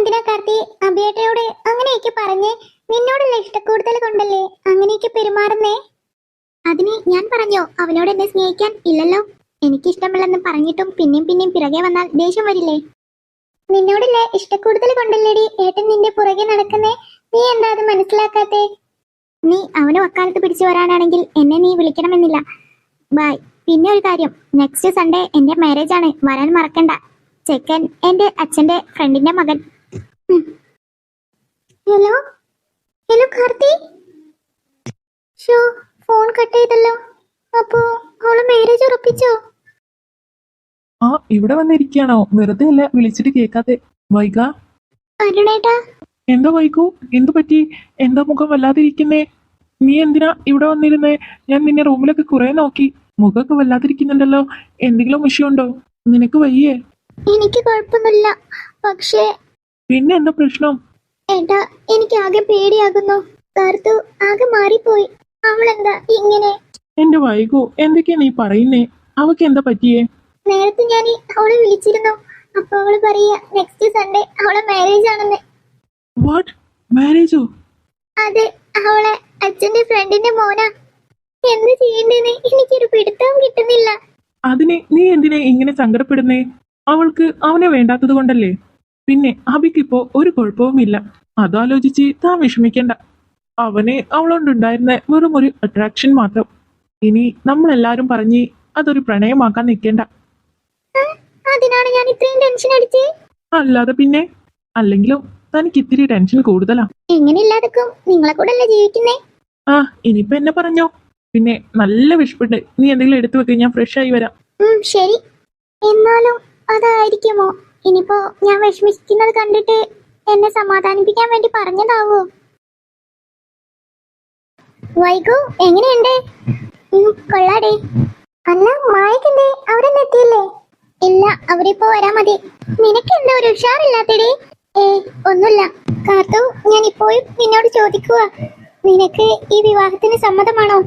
എന്തിനാ കാർത്തി അഭിയേട്ടയോട് അങ്ങനെയൊക്കെ പറഞ്ഞേ? നിന്നോടുള്ള ഇഷ്ടക്കൂടുതൽ കൊണ്ടല്ലേ അങ്ങനെയൊക്കെ പെരുമാറുന്നേ? അതിന് ഞാൻ പറഞ്ഞോ അവനോട് എന്നെ സ്നേഹിക്കാൻ? ഇല്ലല്ലോ. എനിക്കിഷ്ടമില്ലെന്ന് പറഞ്ഞിട്ടും പിന്നെയും പിന്നെയും പിറകെ വന്നാൽ ദേഷ്യം വരില്ലേ? നിന്നോടുള്ള ഇഷ്ടക്കൂടുതൽ കൊണ്ടല്ലേടി ഏട്ടൻ നിന്റെ പുറകെ നടക്കുന്നേ? നീ എന്താ അത് മനസ്സിലാക്കാത്തേ? നീ അവനെ വക്കാലത്ത് പിടിച്ചു വരാനാണെങ്കിൽ എന്നെ നീ വിളിക്കണമെന്നില്ല. ബൈ. പിന്നെ ഒരു കാര്യം, നെക്സ്റ്റ് സൺഡേ എന്റെ മാരേജ് ആണ്, വരാൻ മറക്കണ്ട. ചെക്കൻ എന്റെ അച്ഛന്റെ ഫ്രണ്ടിന്റെ മകൻ. Hello hello Karthi. ഷോ ഫോൺ കട്ട് ചെയ്തല്ലോ. അപ്പോ അവള് മാരേജ് ഉറപ്പിച്ചോ? ആ ഇവിടെ വന്നിരിക്കുകയാണോ? വെറുതെ അല്ല വിളിച്ചിട്ട് കേൾക്കാതെ. വൈക അരുണേട്ടാ. എന്തോ വൈകു, എന്തു പറ്റി? എന്താ മുഖം വല്ലാതിരിക്കുന്നേ? നീ എന്തിനാ ഇവിടെ വന്നിരുന്നേ? ഞാൻ നിന്നെ റൂമിലൊക്കെ കുറെ നോക്കി, മുഖമൊക്കെ വല്ലാതിരിക്കുന്നുണ്ടല്ലോ. എന്തെങ്കിലും വിഷയമുണ്ടോ? നിനക്ക് വയ്യേ? എനിക്ക് കുഴപ്പമൊന്നുമില്ല, പക്ഷേ പിന്നെ എന്താ പ്രശ്നം? ഏട്ടാ എനിക്ക് ആകെ പേടിയാകുന്നു. കാർത്തു ആകെ മാറിപ്പോയി. അവളെന്താ ഇങ്ങനെ? എന്റെ വൈകു, എന്തൊക്കെയാ നീ പറയുന്നേ? അവക്ക് എന്താ പറ്റിയേ? നേരത്തെ ഞാൻ അവളെ വിളിച്ചിരുന്നു. അപ്പൊ അവള് പറയാ നെക്സ്റ്റ് സൺഡേ അവളെ മാരേജ് ആണെന്ന്. വാട്ട്? മാരേജോ? അതെ, അവളെ അച്ഛന്റെ ഫ്രണ്ടിന്റെ മോനാ. എന്ത് ചെയ്യണ്ടേന്ന് എനിക്കൊരു പിടുത്തവും കിട്ടുന്നില്ല. അതിന് നീ എന്തിനാ ഇങ്ങനെ സങ്കടപ്പെടുന്നേ? അവൾക്ക് അവനെ വേണ്ടാത്തത് കൊണ്ടല്ലേ? പിന്നെ അബിക്കിപ്പോ ഒരു കുഴപ്പവുമില്ല. അതാലോചിച്ച് താൻ വിഷമിക്കണ്ട. അവന് അവളോണ്ടുണ്ടായിരുന്ന വെറും ഒരു അട്രാക്ഷൻ മാത്രം. ഇനി നമ്മളെല്ലാരും പറഞ്ഞ് അതൊരു പ്രണയമാക്കാൻ നിൽക്കേണ്ട. അതിനാണ് ഞാൻ ഇത്രയും ടെൻഷൻ അടിച്ചേ? അല്ലാതെ പിന്നെ. അല്ലെങ്കിലും തനിക്ക് ഇത്തിരി ടെൻഷൻ കൂടുതലാ. എങ്ങനെ ഇല്ലാതെക്കും? നിങ്ങളെ കൂടെ അല്ലേ ജീവിക്കുന്നേ? ആ ഇനിയിപ്പോ എന്നെ പറഞ്ഞോ. പിന്നെ നല്ല വിഷപ്പുണ്ട്, നീ എന്തെങ്കിലും എടുത്തു വെക്ക്, ഞാൻ ഫ്രഷ് ആയി വരാം. ശരി. എന്നാലും അതായിരിക്കുമോ? ഇനിയിപ്പോ ഞാൻ വിഷമിക്കുന്നത് കണ്ടിട്ട് എന്നെ സമാധാനിപ്പിക്കാൻ വേണ്ടി പറഞ്ഞതാവോ? വൈകു എങ്ങനെയുണ്ട്? കൊള്ളാടേ. അല്ല മായക്കണ്ടേ, അവരെന്നെ എത്തിയില്ലേ? ഇല്ല, അവരിപ്പോ വരാ മതി. നിനക്ക് എന്താ ഒരു ഉഷാറില്ലാത്തടേ? ഒന്നുമില്ല കാർത്തു, ഞാൻ ഇപ്പോഴും നിന്നോട് ചോദിക്കുക, നിനക്ക് ഈ വിവാഹത്തിന് സമ്മതമാണോ?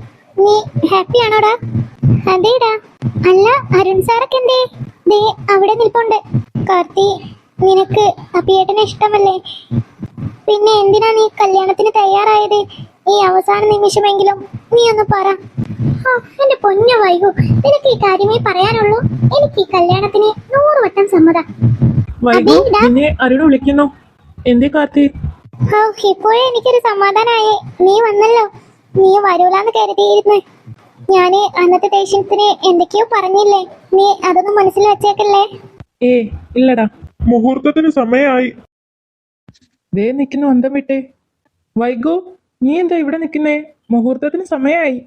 നീ ഹാപ്പി ആണോടാ? അതേടാ. അല്ല അരുൺ സാറൊക്കെ എന്തേ? ദേ അവിടെ നിൽപ്പുണ്ട്. കാർത്തി, നിനക്ക് അഭിയേട്ടനെ ഇഷ്ടമല്ലേ? പിന്നെ എന്തിനാ നീ കല്യാണത്തിന് തയ്യാറായത്? ഈ അവസാന നിമിഷമെങ്കിലും നീ ഒന്ന് പറ. എന്റെ പൊന്നു വൈകു, നിനക്ക് ഈ കാര്യമേ പറയാനുള്ളൂ? എനിക്ക് ഈ കല്യാണത്തിന് 100 വട്ടം സമ്മതം. വൈകു, നിന്നെ അരുണ് വിളിക്കുന്നു. എന്തേ കാർത്തി? ഇപ്പോഴേ എനിക്കൊരു സമാധാനായേ. നീ വന്നല്ലോ. നീ വരൂലെന്ന് കരുതിയിരുന്നു. ഞാന് അന്നത്തെ ദേഷ്യത്തിന് എന്തൊക്കെയോ പറഞ്ഞില്ലേ? നീ അതൊന്നും മനസ്സിൽ വെച്ചേക്കല്ലേ? ഇല്ലടാ. മുഹൂർത്തത്തിന് സമയമായി. ദേ നിൽക്കുന്നു അന്തം വിട്ടേ. വൈകു, നീ എന്താ ഇവിടെ നിൽക്കുന്നേ? മുഹൂർത്തത്തിന് സമയമായി.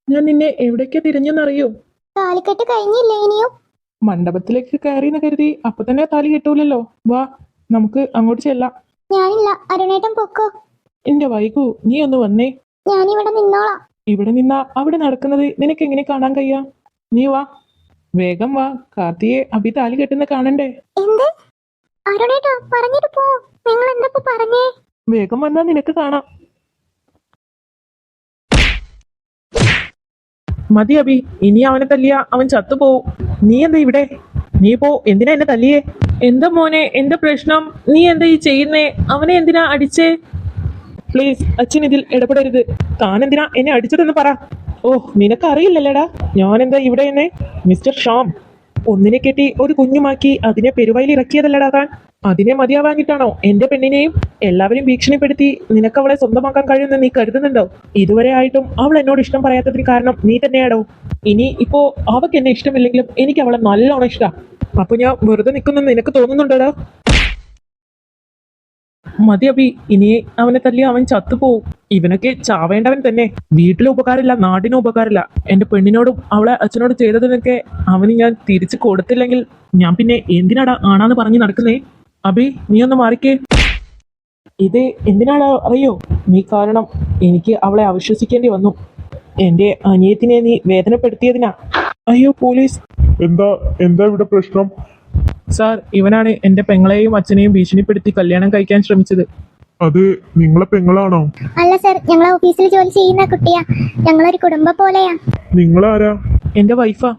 ഞാൻ നിന്നെ എവിടേക്കാ തിരഞ്ഞെന്നറിയോ? താലിക്കെട്ട് കഴിഞ്ഞില്ലേ ഇനിയും? മണ്ഡപത്തിലേക്ക് കയറിയെന്ന് കരുതി അപ്പൊ തന്നെ താലി കെട്ടൂലല്ലോ. വാ, നമുക്ക് അങ്ങോട്ട് ചെല്ലാം. ഞാനില്ല, അരുണേട്ടൻ പൊക്കോ. എന്റെ വൈകു, നീ ഒന്ന് വന്നേ. ഞാനിവിടെ നിന്നോളാം. ഇവിടെ നിന്നാ അവിടെ നടക്കുന്നത് നിനക്ക് എങ്ങനെ കാണാൻ കഴിയാ? നീ വാ, വേഗം വാ. കാർത്തിയെ അഭി താലി കെട്ടുന്ന കാണണ്ടേ? എന്ത്? അരുണേട്ടാ പറഞ്ഞിട്ട് പോ. നിങ്ങൾ എന്താ പറഞ്ഞേ? വേഗം വന്നാ നിനക്ക് കാണാം. മതി അഭി, ഇനി അവനെ തല്ലിയാ അവൻ ചത്തുപോവും. നീ എന്താ ഇവിടെ? നീ പോ. എന്തിനാ എന്നെ തല്ലിയേ? എന്താ മോനെ, എന്താ പ്രശ്നം? നീ എന്താ ഈ ചെയ്യുന്നേ? അവനെ എന്തിനാ അടിച്ചേ? പ്ലീസ് അച്ഛൻ ഇതിൽ ഇടപെടരുത്. താൻ എന്തിനാ എന്നെ അടിച്ചതെന്ന് പറ. നിനക്ക് അറിയില്ലല്ലേടാ ഞാൻ എന്താ ഇവിടെ എന്നെ? മിസ്റ്റർ ഷാം, ഒന്നിനെ കെട്ടി ഒരു കുഞ്ഞുമാക്കി അതിനെ പെരുവയിൽ ഇറക്കിയതല്ലടാ താൻ. അതിനെ മതിയാവാഞ്ഞിട്ടാണോ എന്റെ പെണ്ണിനെയും എല്ലാവരും ഭീഷണിപ്പെടുത്തി നിനക്ക് അവളെ സ്വന്തമാക്കാൻ കഴിയുമെന്ന് നീ കരുതുന്നുണ്ടോ? ഇതുവരെ ആയിട്ടും അവൾ എന്നോട് ഇഷ്ടം പറയാത്തതിന് കാരണം നീ തന്നെയാടോ. ഇനി ഇപ്പോ അവക്ക് എന്നെ ഇഷ്ടമില്ലെങ്കിലും എനിക്ക് അവളെ നല്ലോണം ഇഷ്ടാ. അപ്പൊ ഞാൻ വെറുതെ നിൽക്കുന്നെന്ന് നിനക്ക് തോന്നുന്നുണ്ടോടാ? മതി അഭി, ഇനി അവനെ തല്ലി അവൻ ചത്തുപോവും. ഇവനൊക്കെ ചാവേണ്ടവൻ തന്നെ. വീട്ടിലും ഉപകാരമില്ല, നാടിനും ഉപകാരമില്ല. എന്റെ പെണ്ണിനോടും അവളെ അച്ഛനോട് ചെയ്തതിനൊക്കെ അവന് ഞാൻ തിരിച്ചു കൊടുത്തില്ലെങ്കിൽ ഞാൻ പിന്നെ എന്തിനാടാ ആണാന്ന് പറഞ്ഞു നടക്കുന്നേ? അഭി, നീ ഒന്ന് മാറിക്കേ. ഇത് എന്തിനാടാ അറിയോ? നീ കാരണം എനിക്ക് അവളെ അവിശ്വസിക്കേണ്ടി വന്നു. എന്റെ അനിയത്തിനെ നീ വേദനപ്പെടുത്തിയതിനാ. അയ്യോ പോലീസ്. എന്താ എന്താ ഇവിടെ പ്രശ്നം? സാർ, ഇവനാണ് എന്റെ പെങ്ങളെയും അച്ഛനെയും ഭീഷണിപ്പെടുത്തി കല്യാണം കഴിക്കാൻ ശ്രമിച്ചത്. അത് നിങ്ങളെ പെങ്ങളാണോ? അല്ല സർ, ഞങ്ങളെ ഓഫീസിൽ ജോലി ചെയ്യുന്ന കുട്ടിയാ. ഞങ്ങളൊരു കുടുംബം പോലെയാ. നിങ്ങളാരാ? എന്റെ വൈഫാ.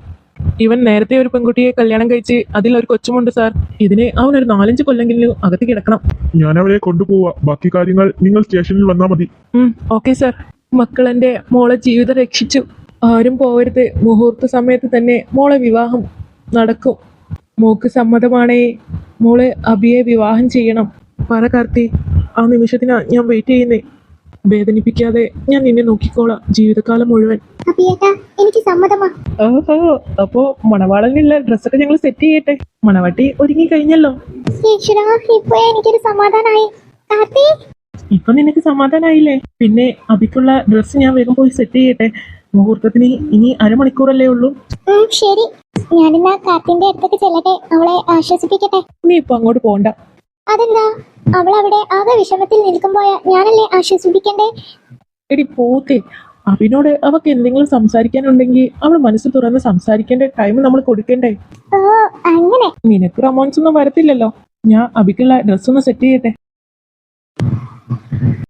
ഇവൻ നേരത്തെ ഒരു പെൺകുട്ടിയെ കല്യാണം കഴിച്ച് അതിലൊരു കൊച്ചുമുണ്ട് സാർ. ഇതിന് അവനൊരു 4-5 കൊല്ലെങ്കിലും അകത്ത് കിടക്കണം. ഞാൻ അവരെ കൊണ്ടുപോവാ. ബാക്കി കാര്യങ്ങൾ നിങ്ങൾ സ്റ്റേഷനിൽ വന്നാൽ മതി. Okay sir. മക്കളെന്റെ മോളെ ജീവിതം രക്ഷിച്ചു. ആരും പോവരുത്. മുഹൂർത്ത സമയത്ത് തന്നെ മോളെ വിവാഹം നടക്കും. മോക്ക് സമ്മതമാണേ മോളെ അബിയെ വിവാഹം ചെയ്യണം. പറ കാർത്തി, ആ നിമിഷത്തിനാ ഞാൻ വെയിറ്റ് ചെയ്യുന്നേ. വേദനിപ്പിക്കാതെ ഞാൻ നിന്നെ നോക്കിക്കോളാം ജീവിതകാലം മുഴുവൻ. അഭിയേട്ടാ, എനിക്ക് സമ്മതമാ. ഓഹോ, അപ്പോ മണവാളനുള്ള ഡ്രസ്സൊക്കെ ഞങ്ങൾ സെറ്റ് ചെയ്യട്ടെ. മണവാട്ടി ഒരുങ്ങി കഴിഞ്ഞല്ലോ. ഈശ്വരാ, ഇപ്പൊ എനിക്കൊരു സമാധാനായി. കാർത്തി, ഇപ്പൊ നിനക്ക് സമാധാനായില്ലേ? പിന്നെ അബിക്കുള്ള ഡ്രസ്സ് ഞാൻ വേഗം പോയി സെറ്റ് ചെയ്യട്ടെ. മുഹൂർത്തത്തിന് ഇനി അരമണിക്കൂറല്ലേ ഉള്ളൂ. ശരി. ഞാനിന്നാ കാർത്തിന്റെ അടുത്തേക്ക് ചെല്ലട്ടെ, അവളെ ആശ്വസിപ്പിക്കട്ടെ. നീ ഇപ്പൊ അങ്ങോട്ട് പോണ്ട. അതെന്താ? അവൾ അവിടെ ആകെ വിഷമത്തിൽ നിൽക്കുമ്പോയ ഞാനല്ലേ ആശ്വസിപ്പിക്കണ്ടേ? എടി പോത്തെ, അബിനോട് അവക്ക് എന്തെങ്കിലും സംസാരിക്കാനുണ്ടെങ്കിൽ അവൾ മനസ്സ് തുറന്ന് സംസാരിക്കേണ്ട ടൈം നമ്മൾ കൊടുക്കണ്ടേ? ഓ, അങ്ങനെ. നിനക്ക് റൊമാൻസ് ഒന്നും വരത്തില്ലല്ലോ. ഞാൻ അബിക്കുള്ള ഡ്രസ്സൊന്ന് സെറ്റ് ചെയ്യട്ടെ.